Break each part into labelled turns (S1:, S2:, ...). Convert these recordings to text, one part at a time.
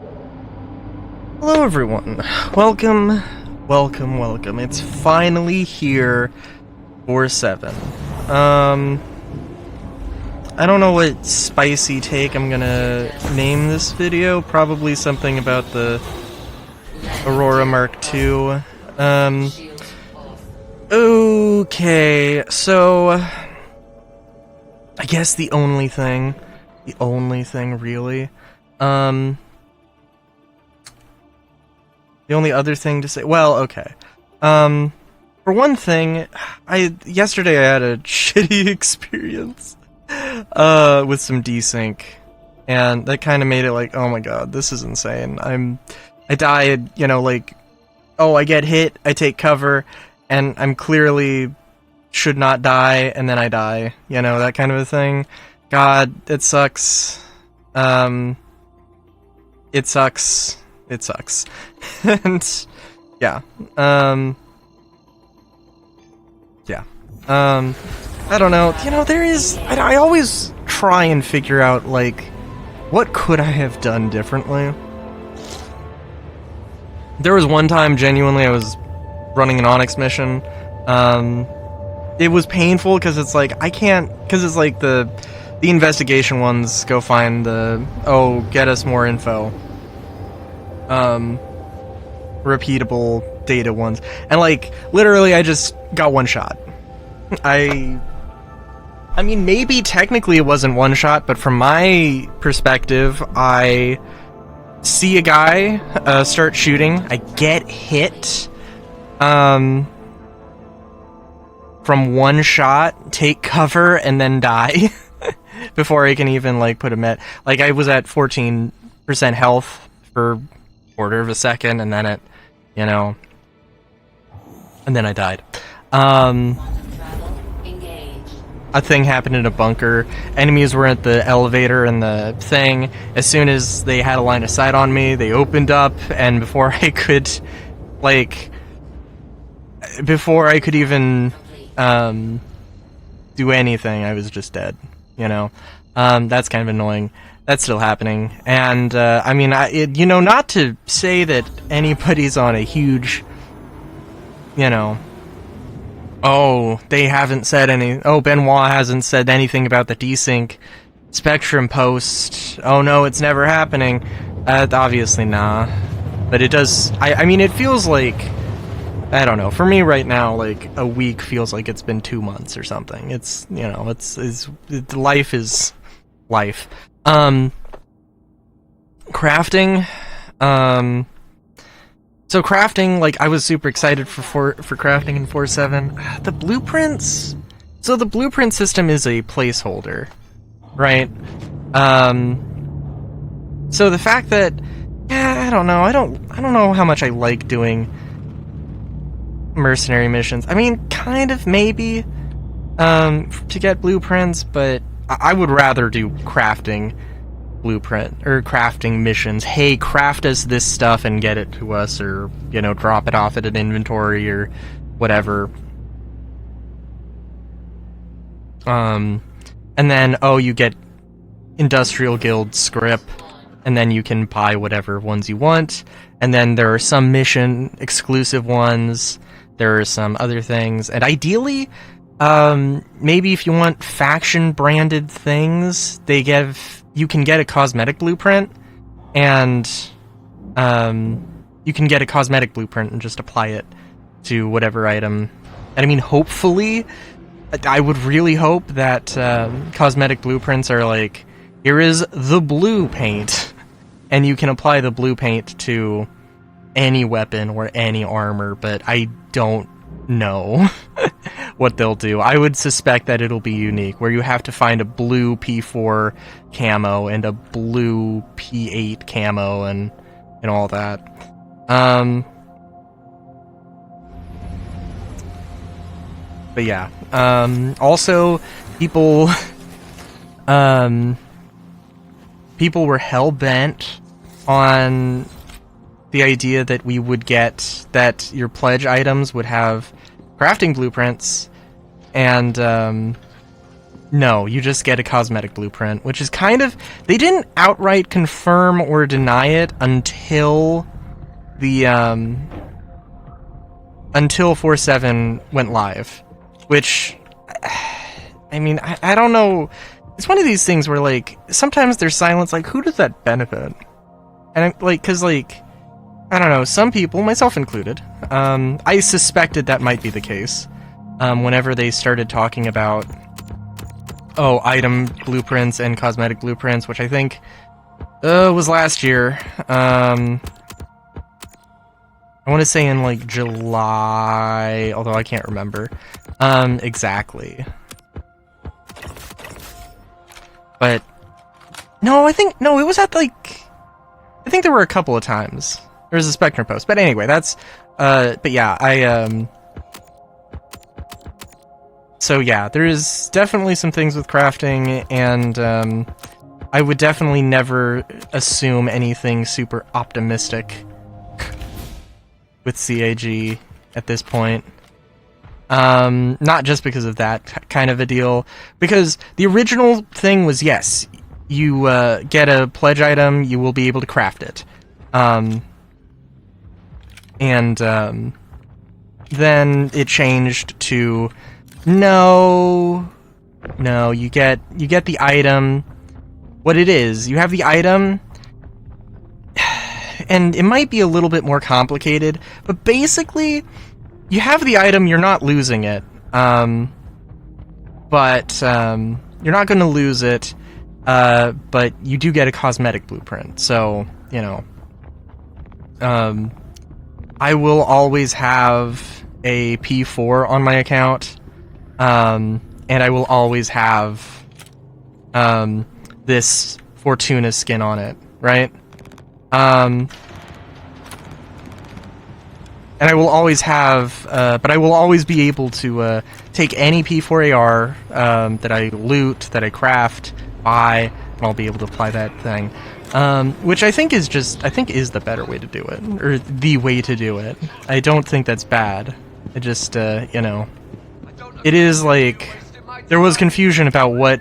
S1: Hello everyone, welcome. It's finally here for 7. I don't know what spicy take I'm gonna name this video, probably something about the Aurora Mark II. Okay, so I guess the only thing really, the only other thing to say, well, okay. For one thing, yesterday I had a shitty experience with some desync, and that kind of made it like, oh my god, this is insane. I died, you know, like, oh, I get hit, I take cover, and I'm clearly should not die, and then I die, you know, that kind of a thing. God, it sucks. It sucks. And yeah, I don't know, you know, I always try and figure out, like, what could I have done differently? There was one time, genuinely, I was running an Onyx mission. It was painful, because it's like, I can't, because it's like the investigation ones go find the, oh, get us more info. Repeatable data ones, and like literally I just got one shot. I mean, maybe technically it wasn't one shot, but from my perspective, I see a guy start shooting, I get hit from one shot, take cover, and then die before I can even like put a med. Like, I was at 14% health for a quarter of a second, and then it, you know, and then I died. A thing happened in a bunker. Enemies were at the elevator and the thing. As soon as they had a line of sight on me, they opened up, and before I could even do anything, I was just dead, you know. That's kind of annoying. That's still happening, and I mean, you know, not to say that anybody's on a huge, you know, oh, they haven't said any, oh, Benoit hasn't said anything about the desync Spectrum post, oh no, it's never happening, obviously nah, but it does, I mean, it feels like, I don't know, for me right now, like, a week feels like it's been 2 months or something. It's, you know, it's life is life. Crafting, so crafting, like, I was super excited for crafting in 4.7. The blueprints, so the blueprint system is a placeholder, right? So the fact that, yeah, I don't know how much I like doing mercenary missions. I mean, kind of, maybe, to get blueprints, but I would rather do crafting blueprint, or crafting missions. Hey, craft us this stuff and get it to us, or, you know, drop it off at an inventory, or whatever. And then, oh, you get Industrial Guild script, and then you can buy whatever ones you want, and then there are some mission exclusive ones, there are some other things, and ideally, maybe if you want faction branded things, you can get a cosmetic blueprint, and you can get a cosmetic blueprint and just apply it to whatever item. And I mean, hopefully, I would really hope that cosmetic blueprints are like, here is the blue paint, and you can apply the blue paint to any weapon or any armor, but I don't know what they'll do. I would suspect that it'll be unique, where you have to find a blue P4 camo and a blue P8 camo and all that. But yeah, also people were hell-bent on the idea that we would get, that your pledge items would have crafting blueprints, and No, you just get a cosmetic blueprint, which is kind of... They didn't outright confirm or deny it until the, until 4.7 went live. Which, I mean, I don't know... It's one of these things where, like, sometimes there's silence, like, who does that benefit? And, like, because, like, I don't know, some people, myself included, I suspected that might be the case, whenever they started talking about, oh, item blueprints and cosmetic blueprints, which I think, was last year, I want to say in, like, July, although I can't remember, exactly. But, no, it was at, like, I think there were a couple of times. There was a Spectrum post. But anyway, that's, but yeah, so yeah, there is definitely some things with crafting, and, I would definitely never assume anything super optimistic with CAG at this point. Not just because of that kind of a deal, because the original thing was, yes, you get a pledge item, you will be able to craft it. Then it changed to, no, you get the item. What it is, you have the item, and it might be a little bit more complicated, but basically, you have the item, you're not losing it, but you're not going to lose it, but you do get a cosmetic blueprint, so, you know, I will always have a P4 on my account, and I will always have, this Fortuna skin on it, right? And I will always have, but I will always be able to take any P4AR that I loot, that I craft, buy, and I'll be able to apply that thing. Which I think is the better way to do it, or the way to do it. I don't think that's bad. It just, you know, it is like, there was confusion about what,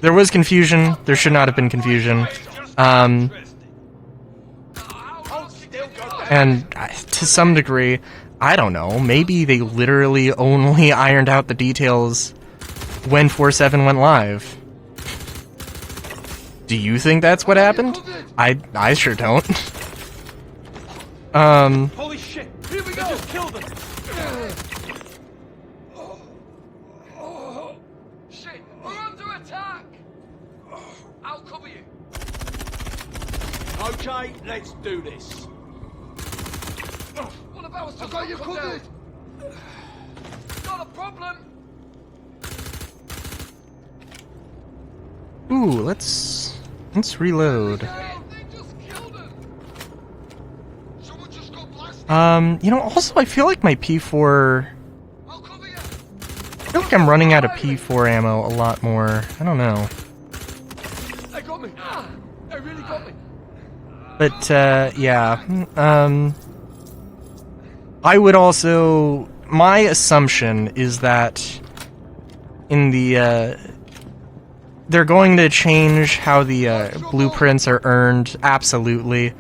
S1: there was confusion, there should not have been confusion, and to some degree, I don't know, maybe they literally only ironed out the details when 4.7 went live. Do you think that's what happened? I sure don't.
S2: Holy shit! Here we go! I just killed them! Shit! We're under attack! I'll cover you. Okay, let's do this. One of ours just got you covered! Not a problem!
S1: Ooh, let's reload. You know, also I feel like my P4... I feel like I'm running out of P4 ammo a lot more. I don't know.
S2: They got me! They really got me!
S1: But, yeah. I would also... My assumption is that in the, they're going to change how the, blueprints are earned, absolutely.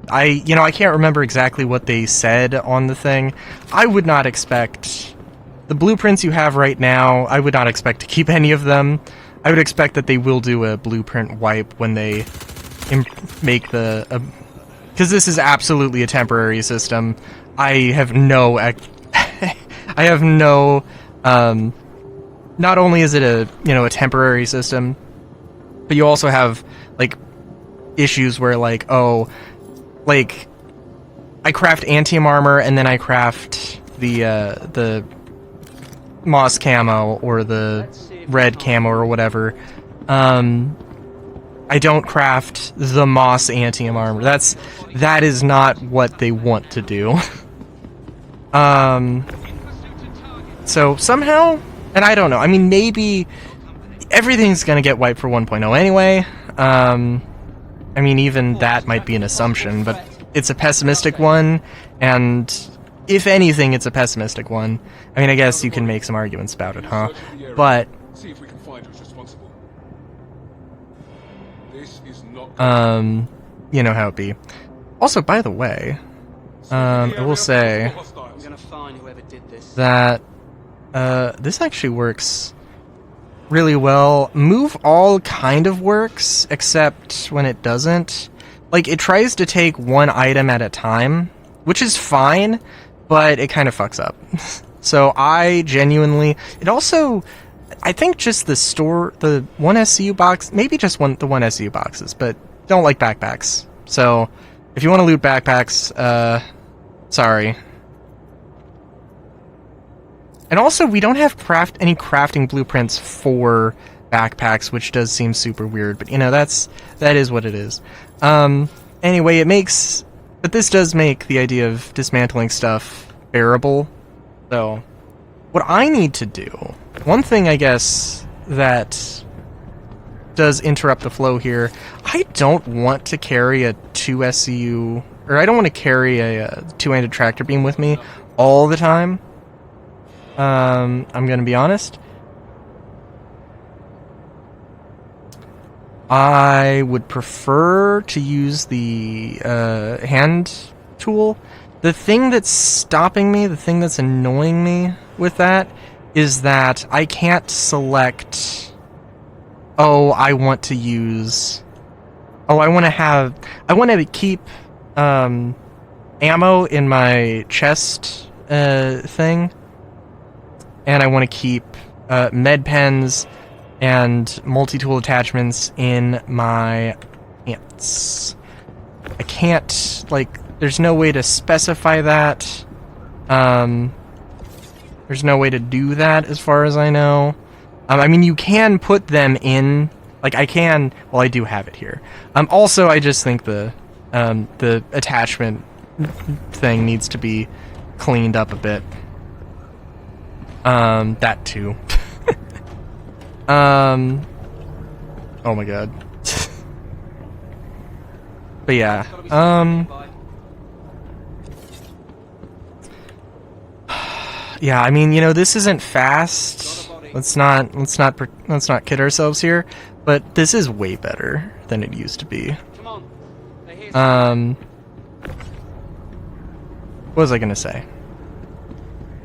S1: I can't remember exactly what they said on the thing. I would not expect... The blueprints you have right now, I would not expect to keep any of them. I would expect that they will do a blueprint wipe when they make the... Because this is absolutely a temporary system. I have no... I have no... not only is it a, a temporary system, but you also have, like, issues where, like, oh... Like, I craft Antium armor, and then I craft the moss camo, or the red camo, or whatever. I don't craft the moss Antium armor. That is not what they want to do. So somehow, and I don't know, I mean, maybe everything's gonna get wiped for 1.0 anyway. I mean, even that might be an assumption, but it's a pessimistic one, and if anything, it's a pessimistic one. I mean, I guess you can make some arguments about it, huh? But
S3: see if we can find who's responsible. This is not
S1: you know how it be. Also, by the way, I will say
S4: I'm gonna find whoever did this.
S1: that this actually works really well. Move all kind of works, except when it doesn't. Like, it tries to take one item at a time, which is fine, but it kind of fucks up. So I genuinely... It also... I think just the one SCU box, maybe just the one SCU boxes, but don't like backpacks. So if you want to loot backpacks, sorry. And also, we don't have any crafting blueprints for backpacks, which does seem super weird, but you know, that is what it is. Anyway, but this does make the idea of dismantling stuff bearable. So, what I need to do, one thing I guess that does interrupt the flow here, I don't want to carry a 2 SCU, or I don't want to carry a two-handed tractor beam with me all the time. I'm gonna be honest. I would prefer to use the hand tool. The thing that's stopping me, the thing that's annoying me with that, is that I can't select, I want to keep ammo in my chest thing, and I want to keep med pens and multi-tool attachments in my pants. I can't, there's no way to specify that. There's no way to do that as far as I know. I mean, you can put them in, I do have it here. Also, I just think the attachment thing needs to be cleaned up a bit. That too. Oh my god. But yeah, yeah, I mean, you know, this isn't fast. Let's not kid ourselves here, but this is way better than it used to be. What was I gonna say?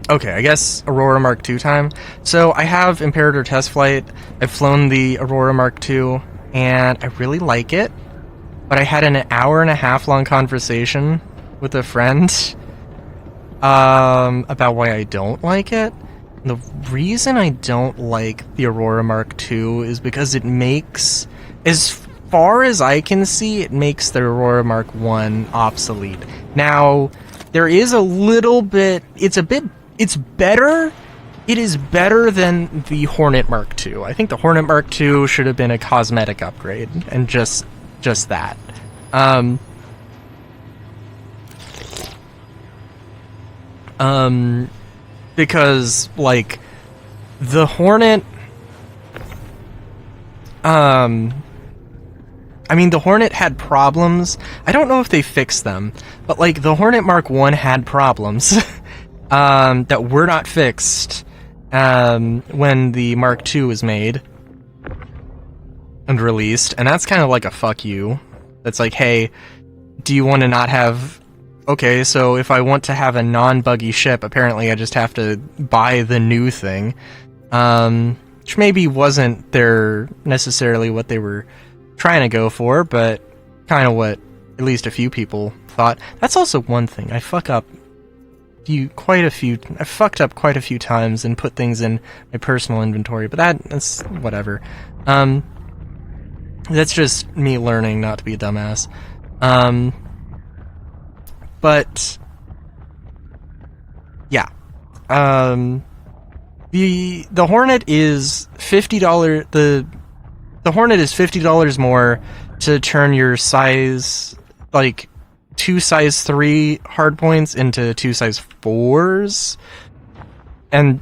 S1: Okay, I guess Aurora Mark II time. So I have Imperator Test Flight. I've flown the Aurora Mark II, and I really like it. But I had an hour-and-a-half long conversation with a friend about why I don't like it. The reason I don't like the Aurora Mark II is because it makes, as far as I can see, it makes the Aurora Mark I obsolete. Now, there is a little bit, it's better. It is better than the Hornet Mark II. I think the Hornet Mark II should have been a cosmetic upgrade, and just that. Because, the Hornet, I mean, the Hornet had problems. I don't know if they fixed them, but, the Hornet Mark I had problems, that were not fixed, when the Mark II was made and released, and that's kind of like a fuck you. That's like, hey, do you want to not have... Okay, so if I want to have a non-buggy ship, apparently I just have to buy the new thing. Which maybe wasn't necessarily what they were trying to go for, but kind of what at least a few people thought. That's also one thing. I fucked up quite a few times and put things in my personal inventory, but that's whatever. That's just me learning not to be a dumbass. But yeah, the Hornet is $50. The Hornet is $50 more to turn your size, 2 size 3 hardpoints into 2 size 4s, and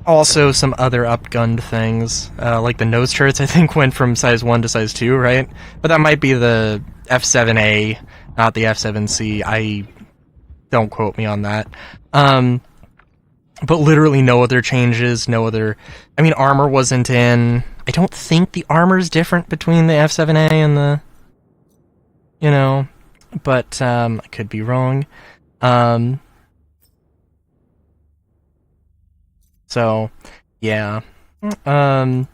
S1: also some other upgunned things, like the nose turrets, I think, went from size 1 to size 2, right? But that might be the F7A, not the F7C. don't quote me on that. But literally no other changes, no other... I mean, armor wasn't in... I don't think the armor's different between the F7A and the... You know... But, I could be wrong. So, yeah. And,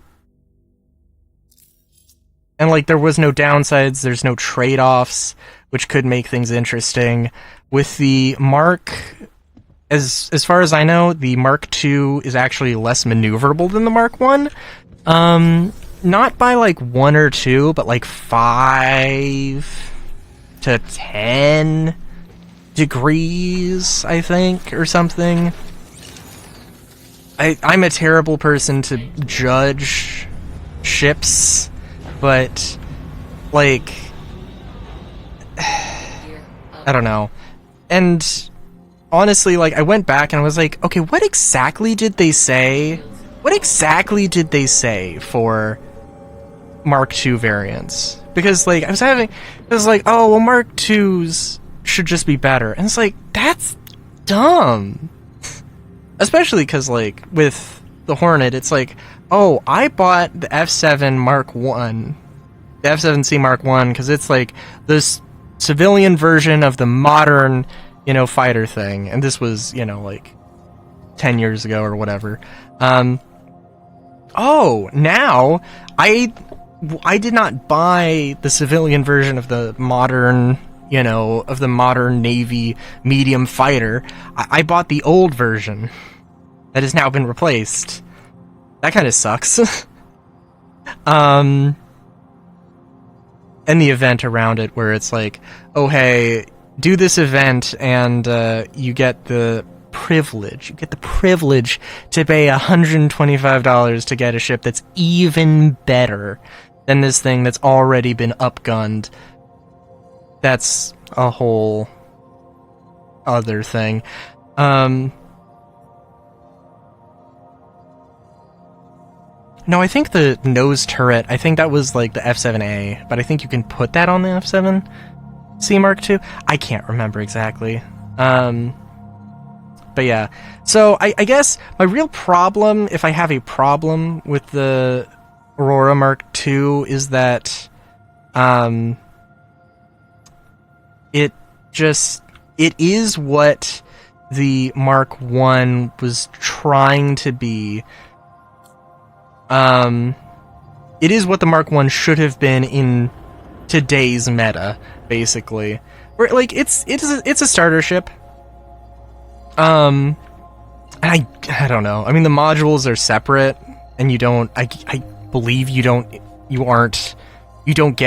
S1: like, there was no downsides, there's no trade-offs, which could make things interesting. With the Mark... As far as I know, the Mark II is actually less maneuverable than the Mark I. Not by, like, 1 or 2, but, like, 5 to 10 degrees, I think, or something. I'm a terrible person to judge ships, but, like... I don't know. And... honestly, like, I went back and I was like, okay, what exactly did they say? What exactly did they say for Mark II variants? Because, like, it was like, oh, well, Mark IIs should just be better. And it's like, that's dumb. Especially because, like, with the Hornet, it's like, oh, I bought the F7 Mark I, the F7C Mark I, because it's, like, this civilian version of the modern... you know, fighter thing, and this was, you know, like 10 years ago or whatever. Oh, now I did not buy the civilian version of the modern, you know, of the modern Navy medium fighter. I bought the old version that has now been replaced. That kind of sucks. And the event around it where it's like, oh, hey, do this event and you get the privilege. You get the privilege to pay $125 to get a ship that's even better than this thing that's already been upgunned. That's a whole other thing. No, I think the nose turret, I think that was like the F7A, but I think you can put that on the F7. C Mark II? I can't remember exactly. But yeah. So, I guess my real problem, if I have a problem with the Aurora Mark II, is that, it is what the Mark I was trying to be. It is what the Mark I should have been in today's meta, basically. Where, like, it's a starter ship. I don't know. I mean, the modules are separate, and you don't. I believe you don't get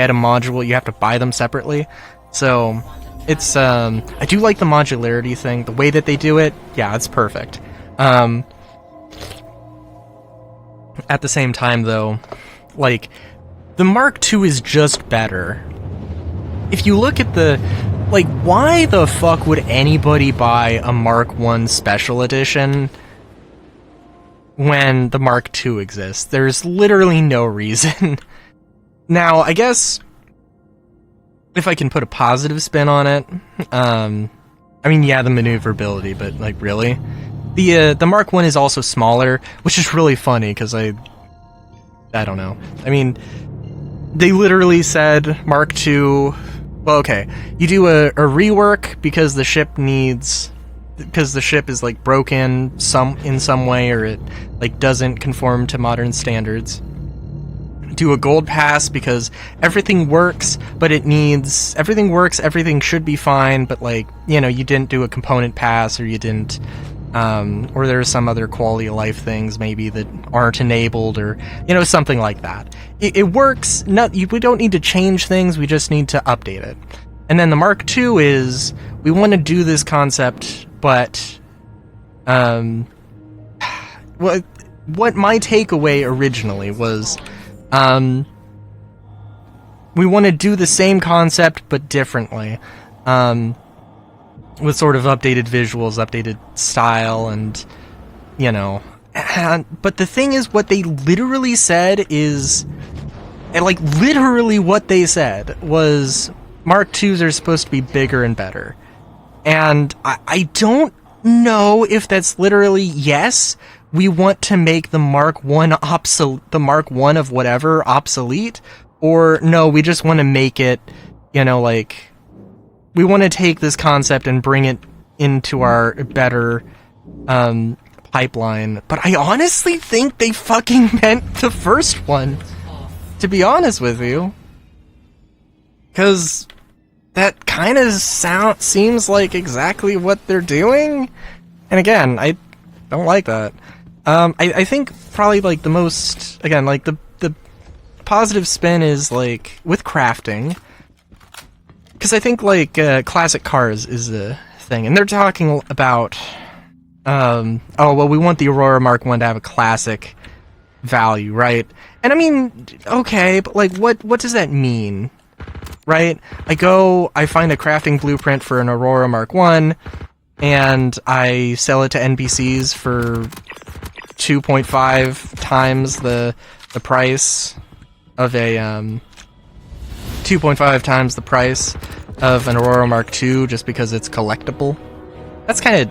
S1: a module. You have to buy them separately. So it's I do like the modularity thing. The way that they do it, yeah, it's perfect. At the same time, though, like, the Mark II is just better. If you look at the... like, why the fuck would anybody buy a Mark I Special Edition when the Mark II exists? There's literally no reason. Now, I guess, if I can put a positive spin on it, I mean, yeah, the maneuverability, but, like, really? The Mark I is also smaller, which is really funny, because I don't know. I mean, they literally said Mark II... well, okay, you do a rework because the ship needs... because the ship is, like, broken in some way, or it, like, doesn't conform to modern standards. Do a gold pass because everything works, but it needs... everything works, everything should be fine, but, like, you know, you didn't do a component pass, or you didn't... or there are some other quality of life things maybe that aren't enabled, or, you know, something like that. It works. We don't need to change things, we just need to update it. And then the Mark II is, we want to do this concept, but, what my takeaway originally was, we want to do the same concept, but differently. With sort of updated visuals, updated style, and, you know... but the thing is, what they literally said is... and, like, literally what they said was... Mark IIs are supposed to be bigger and better. And I don't know if that's literally, yes, we want to make the Mark 1 the Mark 1 of whatever obsolete, or no, we just want to make it, you know, like, we want to take this concept and bring it into our better pipeline. But I honestly think they fucking meant the first one, to be honest with you. Because that kind of seems like exactly what they're doing. And again, I don't like that. I think probably, like, the most, again, like, the positive spin is, like, with crafting. Because I think, like, classic cars is a thing. And they're talking about, oh, well, we want the Aurora Mark 1 to have a classic value, right? And I mean, okay, but, like, what does that mean? Right? I find a crafting blueprint for an Aurora Mark 1, and I sell it to NPCs for 2.5 times the price of a 2.5 times the price of an Aurora Mark II just because it's collectible. That's kind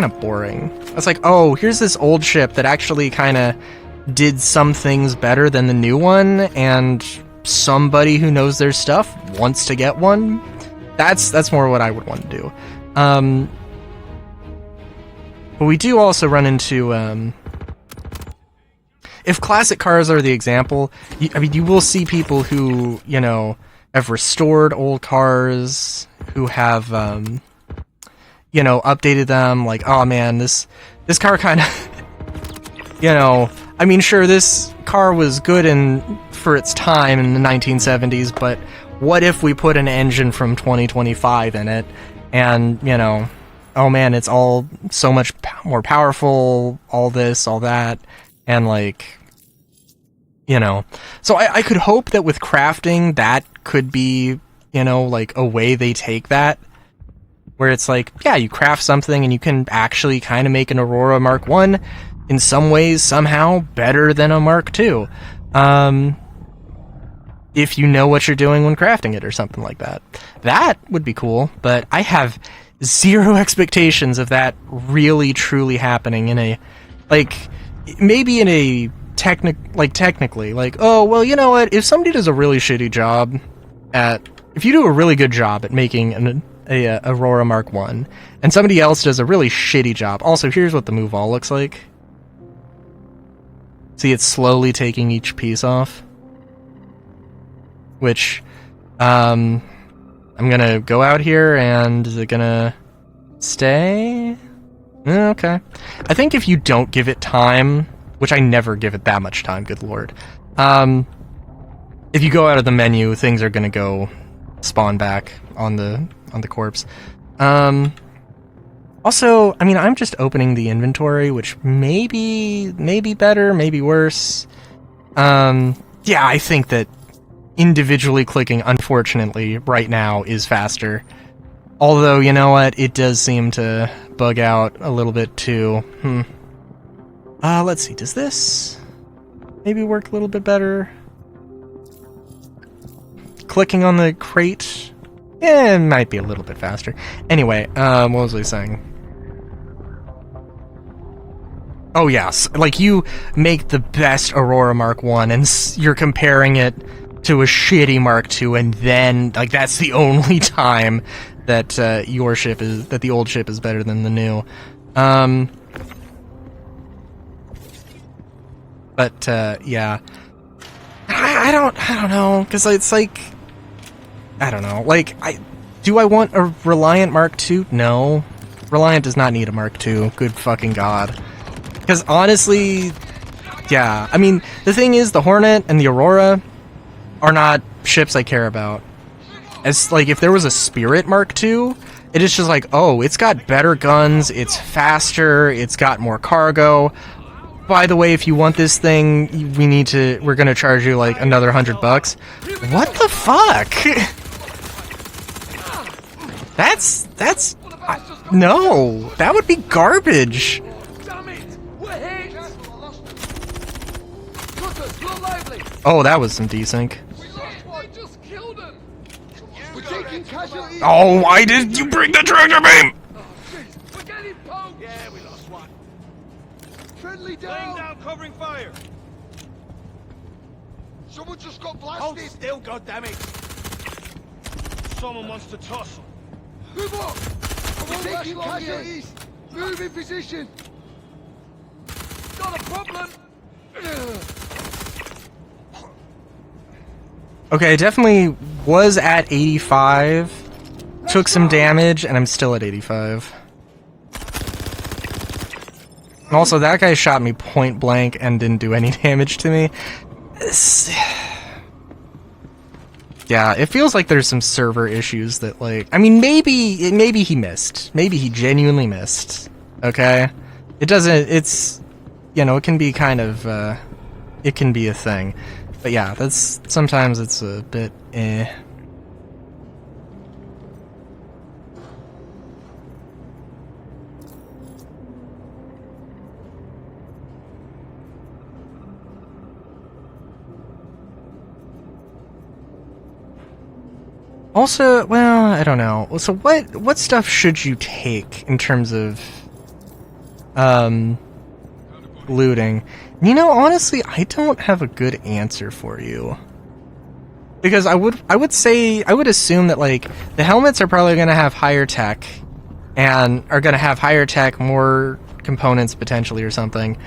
S1: of boring. It's like, oh, here's this old ship that actually kind of did some things better than the new one, and somebody who knows their stuff wants to get one. That's more what I would want to do. But we do also run into, if classic cars are the example, you will see people who, you know, have restored old cars, who have, you know, updated them, like, oh man, this car kind of, you know, I mean, sure, this car was good for its time in the 1970s, but what if we put an engine from 2025 in it, and, you know, oh man, it's all so much more powerful, all this, all that, and, like, you know. So I could hope that with crafting, that could be, you know, like, a way they take that, where it's like, yeah, you craft something and you can actually kind of make an Aurora Mark 1 in some ways, somehow, better than a Mark II. If you know what you're doing when crafting it or something like that. That would be cool, but I have zero expectations of that really truly happening in a, like, maybe in a technically, like, oh, well, you know what, if somebody does a really shitty job if you do a really good job at making an Aurora Mark 1, and somebody else does a really shitty job. Also, here's what the move all looks like. See, it's slowly taking each piece off. Which, I'm gonna go out here, and is it gonna stay? Okay. I think if you don't give it time, which I never give it that much time, good lord. If you go out of the menu, things are gonna go spawn back on the corpse. Also, I mean, I'm just opening the inventory, which may be better, maybe worse. Yeah, I think that individually clicking, unfortunately, right now is faster. Although, you know what, it does seem to bug out a little bit too. Let's see, does this maybe work a little bit better? Clicking on the crate, it might be a little bit faster. Anyway, what was I saying? Oh yes, like, you make the best Aurora Mark 1 and you're comparing it to a shitty Mark II, and then, like, that's the only time that that the old ship is better than the new. But yeah, I don't know, because it's like, I don't know, like, do I want a Reliant Mark II? No, Reliant does not need a Mark II. Good fucking god. Because honestly, yeah, I mean, the thing is, the Hornet and the Aurora are not ships I care about. As, like, if there was a Spirit Mark II, it is just like, oh, it's got better guns, it's faster, it's got more cargo. By the way, if you want this thing, we're gonna charge you, like, another $100. What the fuck? No, that would be garbage.
S2: Damn it! We're hit! Cutters, you're lively!
S1: Oh, that was some desync.
S2: We just killed him! We're taking casualties!
S1: Oh, why did you bring the tractor beam?
S2: We're getting poked!
S5: Yeah, we lost one.
S2: Friendly
S5: Laying down, covering fire.
S2: Someone just got
S5: Hold
S2: blasted!
S5: still, goddammit. Someone wants to tussle.
S2: Move up! We're taking casualties! Move in position! Got a problem!
S1: Okay, I definitely was at 85, took some damage, and I'm still at 85. And also, that guy shot me point blank and didn't do any damage to me. Yeah, it feels like there's some server issues that, like... I mean, maybe he missed. Maybe he genuinely missed. Okay? It doesn't... It's... You know, it can be kind of, it can be a thing. But yeah, that's... Sometimes it's a bit, eh. Also, well, I don't know. So what stuff should you take in terms of looting? You know, honestly, I don't have a good answer for you. Because I would assume that, like, the helmets are probably going to have higher tech and are going to have higher tech, more components potentially or something.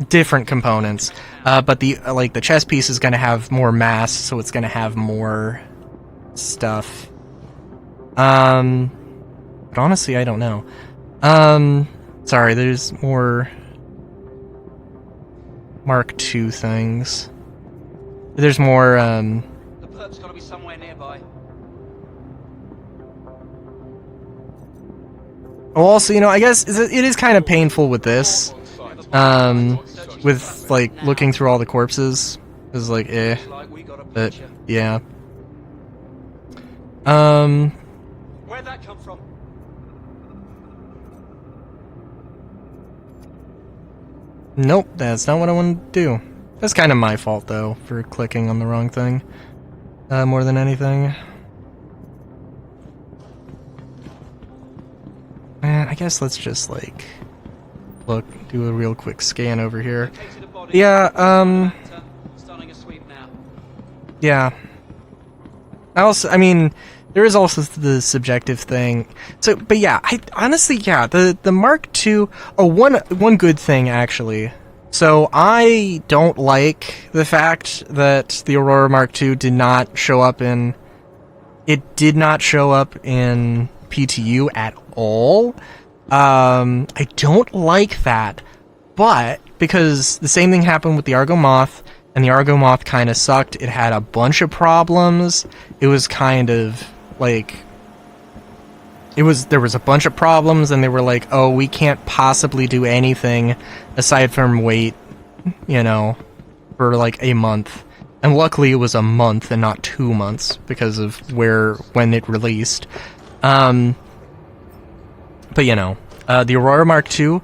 S1: Different components. But the chest piece is going to have more mass, so it's going to have more stuff. But honestly, I don't know. Sorry, there's more Mark II things. There's more,
S4: The perp's gotta be somewhere nearby.
S1: well, also, you know, I guess it is kind of painful with this. With, like, looking through all the corpses. It's like, eh.
S4: Like we got a
S1: But,
S4: picture.
S1: yeah.
S4: Where'd that come from?
S1: Nope, that's not what I want to do. That's kind of my fault, though, for clicking on the wrong thing. More than anything. Man, I guess let's just, like, do a real quick scan over here.
S4: Located a body.
S1: Yeah,
S4: Starting a sweep now.
S1: yeah. I mean, there is also the subjective thing. So, but yeah, honestly, yeah, the Mark II, one good thing, actually. So, I don't like the fact that the Aurora Mark II did not show up in PTU at all. I don't like that, but because the same thing happened with the Argo Moth, and the Argo Moth kind of sucked. It had a bunch of problems. It was kind of like there was a bunch of problems, and they were like, oh, we can't possibly do anything aside from wait, you know, for like a month. And luckily it was a month and not 2 months because of when it released. But you know, the Aurora Mark II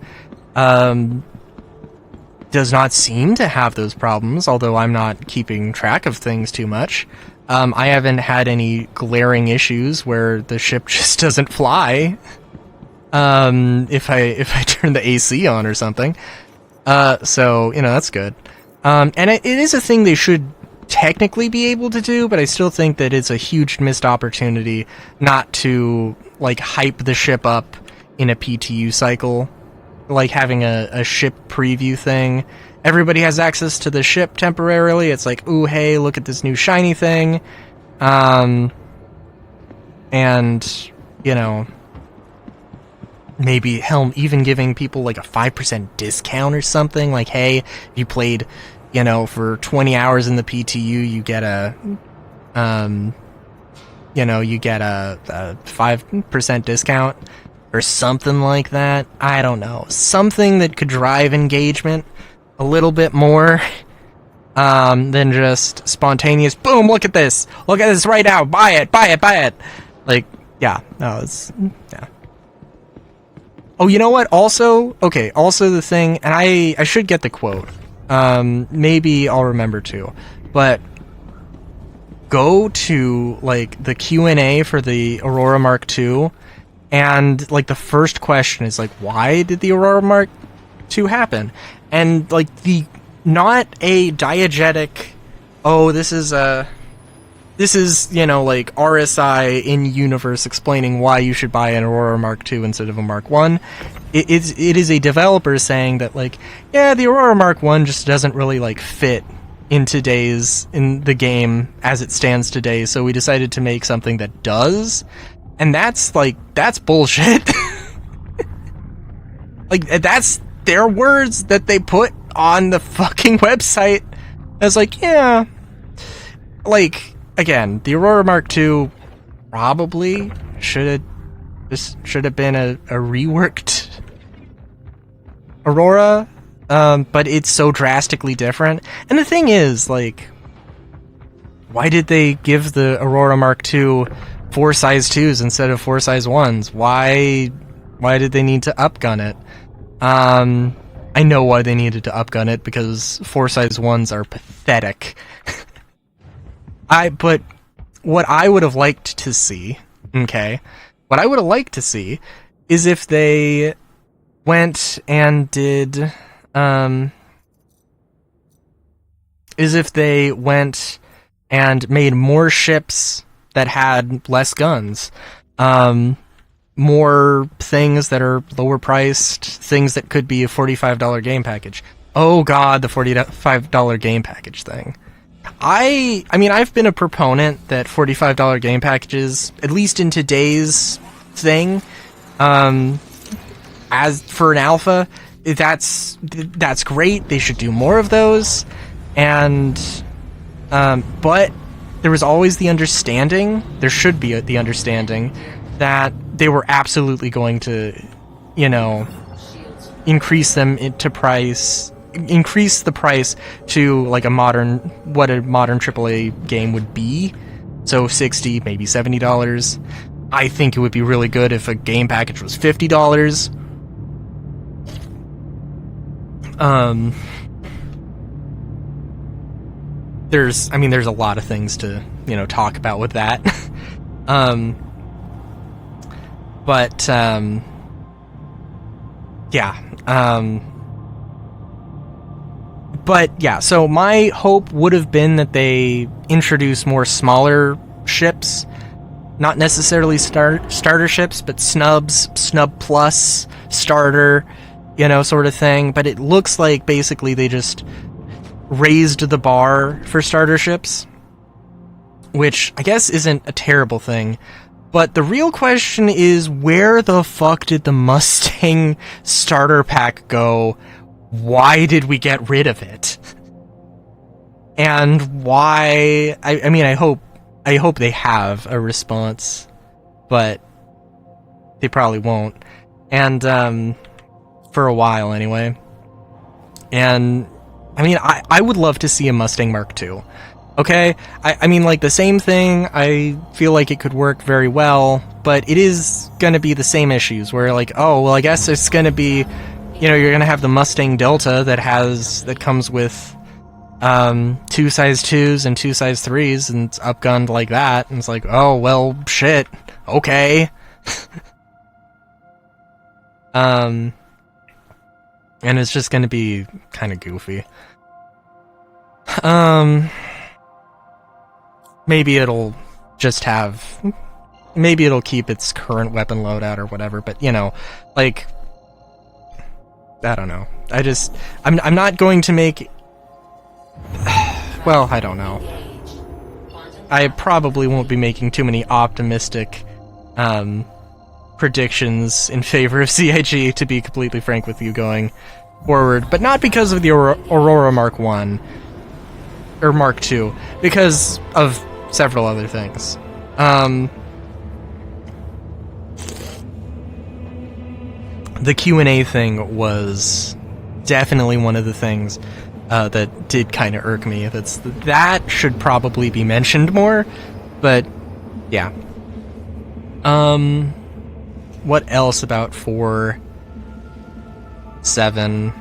S1: does not seem to have those problems, although I'm not keeping track of things too much. I haven't had any glaring issues where the ship just doesn't fly. If I turn the AC on or something. So, you know, that's good. And it is a thing they should technically be able to do, but I still think that it's a huge missed opportunity not to, like, hype the ship up in a PTU cycle. Like having a ship preview thing. Everybody has access to the ship temporarily. It's like, ooh, hey, look at this new shiny thing. And, you know, maybe Helm even giving people like a 5% discount or something. Like, hey, if you played, you know, for 20 hours in the PTU, you get a 5% discount. Or something like that. I don't know. Something that could drive engagement a little bit more than just spontaneous, boom, look at this right now, buy it. Like, yeah, no, it's, yeah. Oh, you know what? Also the thing, and I should get the quote. Maybe I'll remember too. But go to like the Q&A for the Aurora Mark II, and like the first question is like, why did the Aurora Mark II happen? And like not a diegetic, oh, this is you know, like RSI in universe explaining why you should buy an Aurora Mark II instead of a Mark I. It is a developer saying that like, yeah, the Aurora Mark I just doesn't really like fit in the game as it stands today, so we decided to make something that does. And that's bullshit. Like, that's their words that they put on the fucking website. I was like, yeah. Like, again, the Aurora Mark II probably should have been a reworked Aurora, but it's so drastically different. And the thing is, like, why did they give the Aurora Mark II 4 size 2s instead of 4 size 1s? Why did they need to upgun it? I know why they needed to upgun it, because 4 size 1s are pathetic. But what I would have liked to see, okay, what I would have liked to see is if they went and did, made more ships that had less guns, more things that are lower priced, things that could be a $45 game package. Oh god, the $45 game package thing. I mean, I've been a proponent that $45 game packages, at least in today's thing, as for an alpha, that's great. They should do more of those. And but there was always the understanding, there should be the understanding, that they were absolutely going to, you know, increase the price to like what a modern AAA game would be. So $60, maybe $70. I think it would be really good if a game package was $50. There's a lot of things to, you know, talk about with that. But yeah, so my hope would have been that they introduce more smaller ships, not necessarily starter ships, but snubs, snub plus, starter, you know, sort of thing. But it looks like basically they just raised the bar for starter ships, which I guess isn't a terrible thing. But the real question is, where the fuck did the Mustang starter pack go? Why did we get rid of it? And why? I mean, I hope they have a response, but they probably won't. And for a while anyway. And I mean, I would love to see a Mustang Mark II. Okay? I mean, like, the same thing, I feel like it could work very well, but it is gonna be the same issues, where, like, oh, well, I guess it's gonna be, you know, you're gonna have the Mustang Delta that comes with 2 size 2s and 2 size 3s, and it's upgunned like that, and it's like, oh, well, shit, okay. And it's just gonna be kind of goofy. Maybe it'll keep its current weapon loadout or whatever, but, you know, like, I don't know. I'm not going to make, well, I don't know. I probably won't be making too many optimistic, predictions in favor of CIG, to be completely frank with you, going forward, but not because of the Aurora Mark I, or Mark II, because of several other things. The Q&A thing was definitely one of the things that did kind of irk me. That should probably be mentioned more, but yeah. What else about 4.7?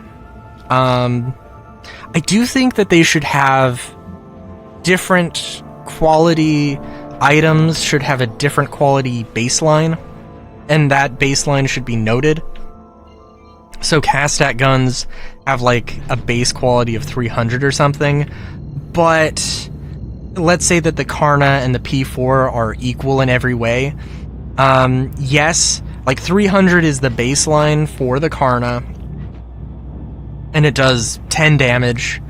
S1: I do think that they should have different quality items should have a different quality baseline, and that baseline should be noted. So cast-at guns have like a base quality of 300 or something, but let's say that the Karna and the P4 are equal in every way. Yes, like 300 is the baseline for the Karna, and it does 10 damage,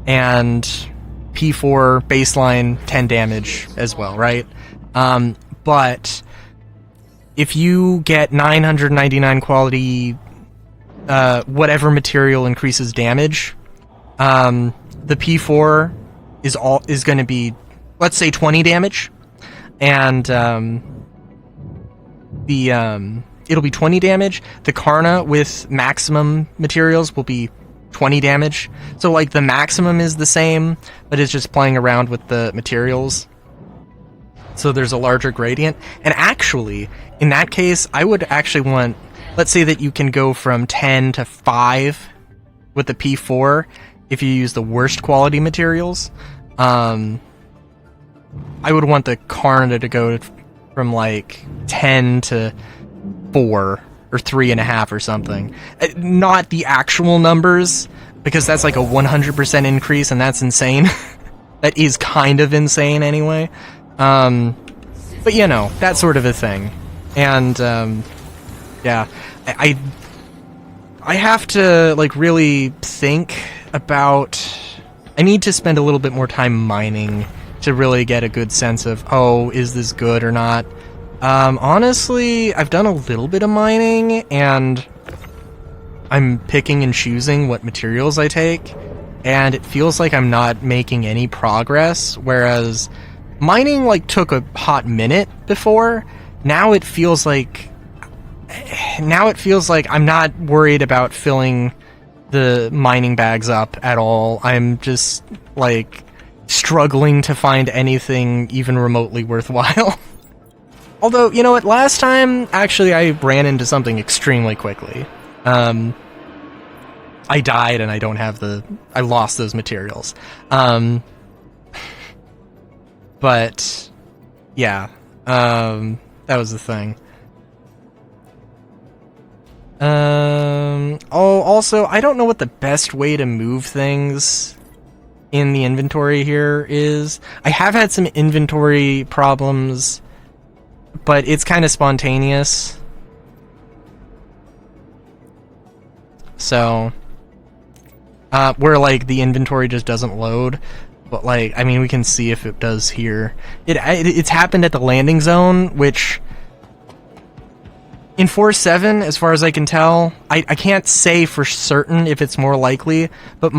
S1: and P4 baseline 10 damage as well, right? But if you get 999 quality, whatever material increases damage, the P4 is going to be, let's say, 20 damage, and it'll be 20 damage. The Karna with maximum materials will be 20 damage. So like the maximum is the same, but it's just playing around with the materials. So there's a larger gradient. And actually, in that case, I would actually want, let's say that you can go from 10 to 5 with the P4 if you use the worst quality materials. I would want the Karna to go from like 10 to 4 or 3.5 or something. Not the actual numbers, because that's like a 100% increase, and that's insane. That is kind of insane anyway. But you know, that sort of a thing. And yeah, I have to like really think about. I need to spend a little bit more time mining to really get a good sense of, oh, is this good or not? Honestly, I've done a little bit of mining, and I'm picking and choosing what materials I take, and it feels like I'm not making any progress, whereas mining, like, took a hot minute before. Now it feels like I'm not worried about filling the mining bags up at all. I'm just, like, struggling to find anything even remotely worthwhile. Although, you know what, last time, actually, I ran into something extremely quickly. I died and I don't have I lost those materials. But, yeah, that was the thing. Also, I don't know what the best way to move things in the inventory here is. I have had some inventory problems, but it's kind of spontaneous. So, where, like, the inventory just doesn't load. But, like, I mean, we can see if it does here. It's happened at the landing zone, which, in 4.7, as far as I can tell, I can't say for certain if it's more likely, but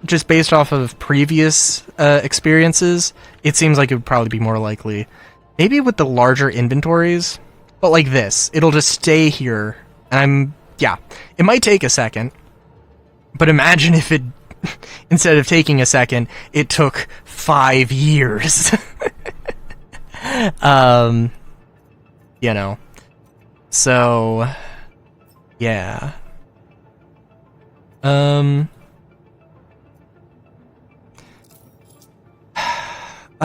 S1: just based off of previous experiences, it seems like it would probably be more likely. Maybe with the larger inventories, but like this, it'll just stay here, and yeah, it might take a second, but imagine if it, instead of taking a second, it took 5 years. You know, so, yeah.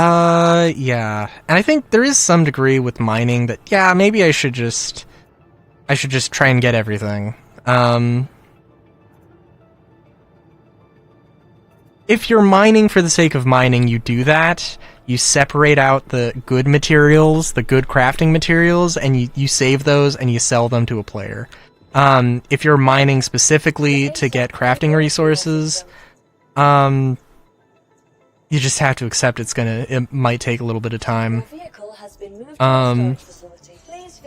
S1: Yeah. And I think there is some degree with mining that, yeah, maybe I should just try and get everything. If you're mining for the sake of mining, you do that. You separate out the good materials, the good crafting materials, and you save those and you sell them to a player. If you're mining specifically to get crafting resources, you just have to accept it might take a little bit of time.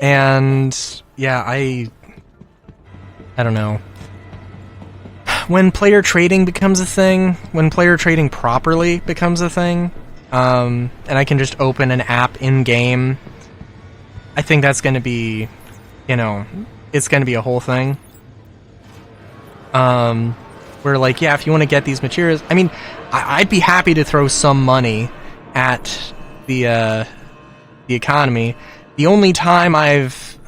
S1: And yeah, I don't know. When player trading becomes a thing, when player trading properly becomes a thing, and I can just open an app in-game, I think that's going to be, you know, it's going to be a whole thing. Where, like, yeah, if you want to get these materials, I mean, I'd be happy to throw some money at the economy. The only time I've,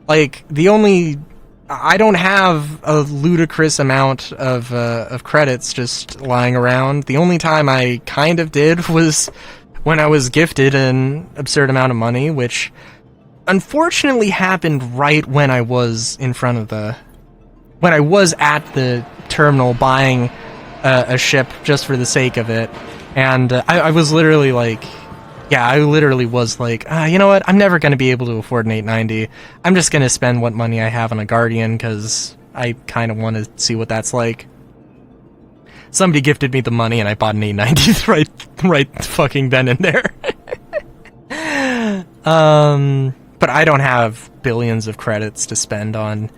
S1: like, the only I don't have a ludicrous amount of credits just lying around. The only time I kind of did was when I was gifted an absurd amount of money, which unfortunately happened right when I was when I was at the terminal buying a ship just for the sake of it. And I was literally like, yeah, I literally was like, you know what, I'm never going to be able to afford an 890. I'm just going to spend what money I have on a Guardian, because I kind of want to see what that's like. Somebody gifted me the money, and I bought an 890 right fucking then and there. But I don't have billions of credits to spend on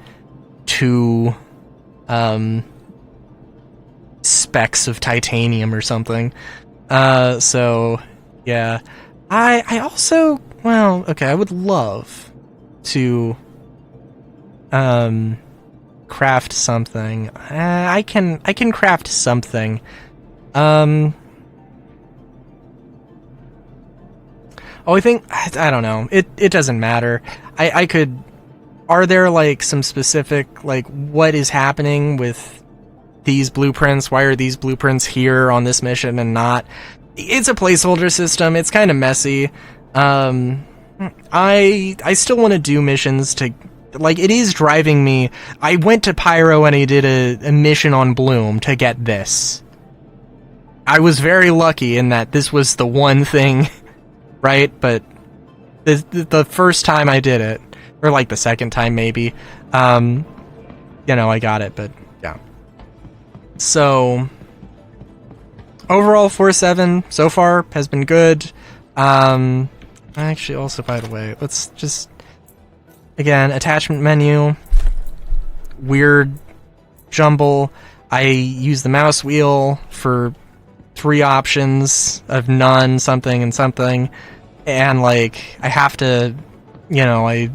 S1: 2 specks of titanium or something. So yeah, I also, well, okay, I would love to craft something. I can craft something. Oh, I think, I don't know. It doesn't matter. I could, are there like some specific, like, what is happening with these blueprints? Why are these blueprints here on this mission and not? It's a placeholder system. It's kind of messy. I still want to do missions to, like, it is driving me. I went to Pyro and I did a mission on Bloom to get this. I was very lucky in that this was the one thing, right? But the first time I did it, or like the second time maybe, you know, I got it, but yeah. So overall, 4.7 so far has been good. Actually, also, by the way, let's just, again, attachment menu, weird jumble. I use the mouse wheel for 3 options of none, something, and something, and like I have to, you know,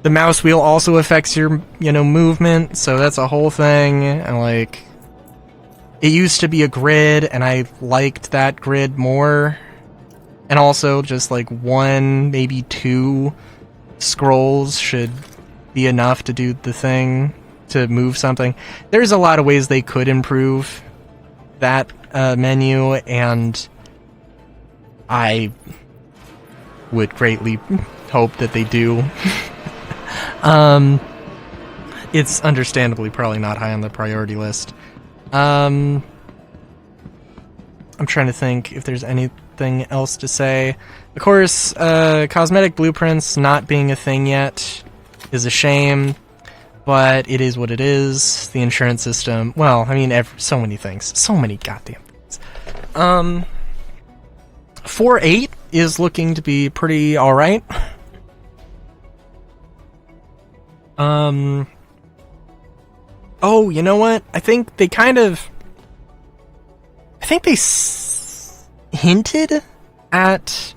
S1: the mouse wheel also affects your, you know, movement, so that's a whole thing. And like, it used to be a grid, and I liked that grid more. And also, just like 1, maybe 2 scrolls should be enough to do the thing, to move something. There's a lot of ways they could improve that menu, and I would greatly hope that they do. It's understandably probably not high on the priority list. I'm trying to think if there's anything else to say. Of course, cosmetic blueprints not being a thing yet is a shame, but it is what it is. The insurance system, well, I mean, so many things. So many goddamn things. 4.8 is looking to be pretty alright. Oh, you know what? I think they hinted at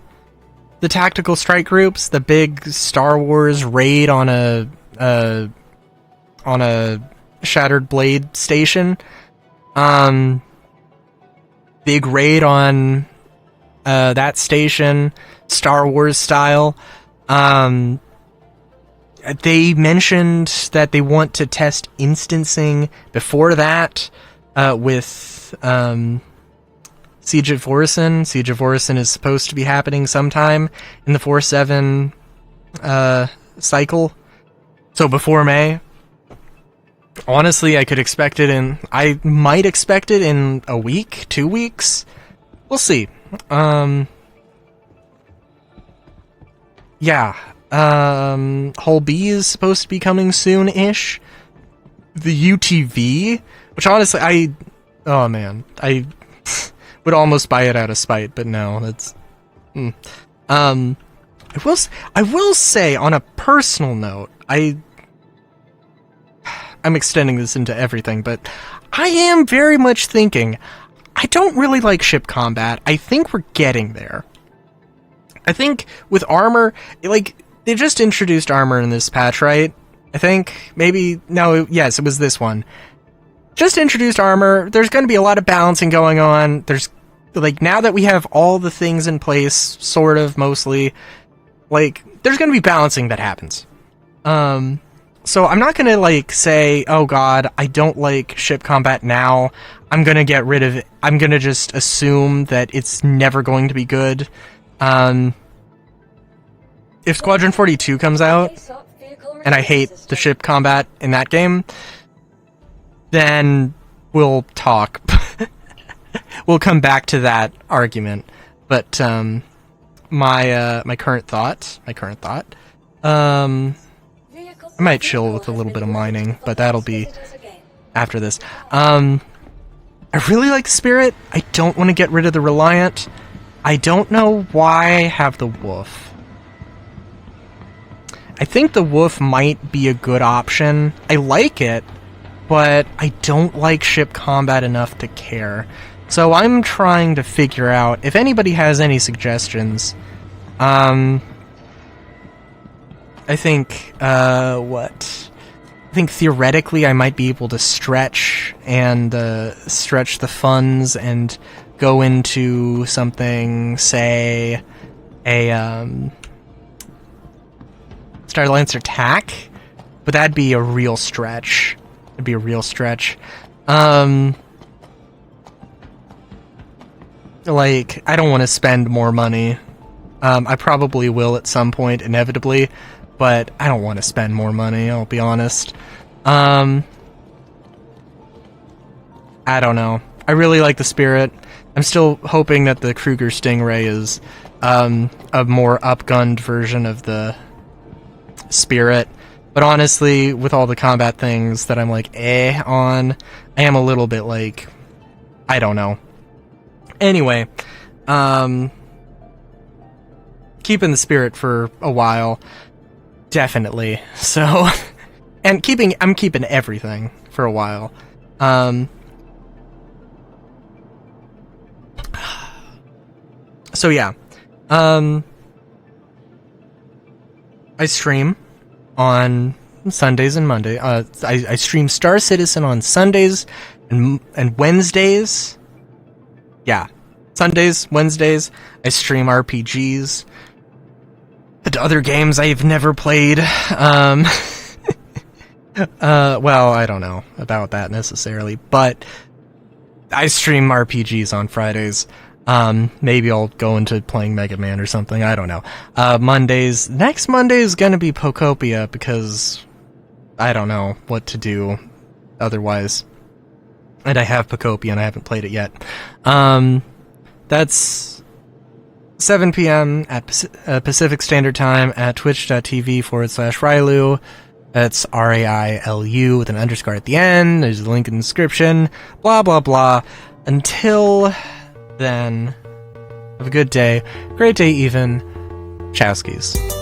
S1: the tactical strike groups, the big Star Wars raid on a Shattered Blade station. Big raid on that station, Star Wars style. They mentioned that they want to test instancing before that with Siege of Orison. Siege of Orison is supposed to be happening sometime in the 4.7 cycle, so before May. Honestly, I might expect it in a week, 2 weeks. We'll see. Yeah. Hull B is supposed to be coming soon-ish. The UTV, which honestly, I would almost buy it out of spite, but no, that's... I will say, on a personal note, I'm extending this into everything, but I am very much thinking, I don't really like ship combat. I think we're getting there. I think with armor, like, they just introduced armor in this patch, right? I think, maybe, no, yes, it was this one. Just introduced armor, there's going to be a lot of balancing going on. There's, like, now that we have all the things in place, sort of, mostly, like, there's going to be balancing that happens. So I'm not gonna, like, say, oh god, I don't like ship combat now, I'm gonna get rid of it. I'm gonna just assume that it's never going to be good. If Squadron 42 comes out, and I hate the ship combat in that game, then we'll talk. We'll come back to that argument. But, my current thought, I might chill with a little bit of mining, but that'll be after this. I really like Spirit. I don't want to get rid of the Reliant. I don't know why I have the Wolf. I think the Wolf might be a good option. I like it, but I don't like ship combat enough to care. So I'm trying to figure out if anybody has any suggestions. I think, I think theoretically I might be able to stretch the funds and go into something, say, a, Star Lancer attack, but that'd be a real stretch. It'd be a real stretch. Like, I don't want to spend more money. I probably will at some point, inevitably, but I don't want to spend more money, I'll be honest. I don't know. I really like the Spirit. I'm still hoping that the Kruger Stingray is a more upgunned version of the Spirit. But honestly, with all the combat things that I'm like, on, I am a little bit like, I don't know. Anyway, keeping the Spirit for a while, definitely. So, and I'm keeping everything for a while. So yeah, I stream on Sundays and Monday. I stream Star Citizen on Sundays and Wednesdays. Yeah, Sundays, Wednesdays. I stream RPGs and other games I've never played. Well, I don't know about that necessarily, but I stream RPGs on Fridays. Maybe I'll go into playing Mega Man or something, I don't know. Next Monday is gonna be Pokopia, because I don't know what to do otherwise. And I have Pokopia and I haven't played it yet. That's 7 p.m. at Pacific Standard Time at twitch.tv/Railu. That's RAILU with an underscore at the end. There's a link in the description. Blah, blah, blah. Until then, have a good day. Great day even. Chowskis.